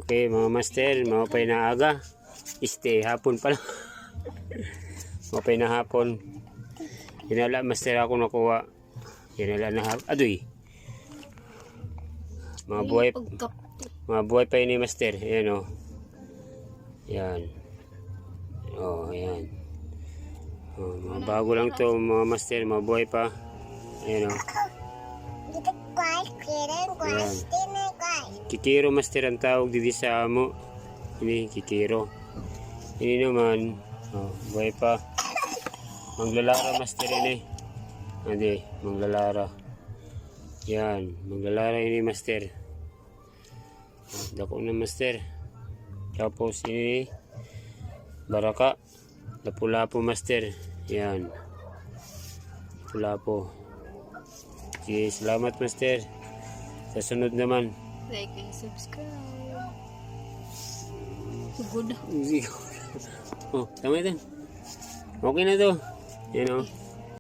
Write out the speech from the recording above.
Okay mga master, mapay na aga. Hapon pala. Mapay na hapon. Hinala master ako nakuha. Hinala na hapon. Adoy. Mga buhay pa ini master. Ayan o. Yan. Oh, ayan. Oh, mga bago lang to mga master. Mga buhay pa. Ayan o. Ayan. Kikiro master ang tawag dito sa amo. Ini kikiro. Ini naman oh, buhay pa. Manglalara master ini. Ade, manglalara. Yan, manglalara ini master. Oh, dako na master. Tapos ini baraka. Lapu-lapu master. Yan. Lapu-lapu. Okay, salamat master. Sa sunod naman. Like and subscribe. Good. Oh, tama ito. Okay na to. Yan o.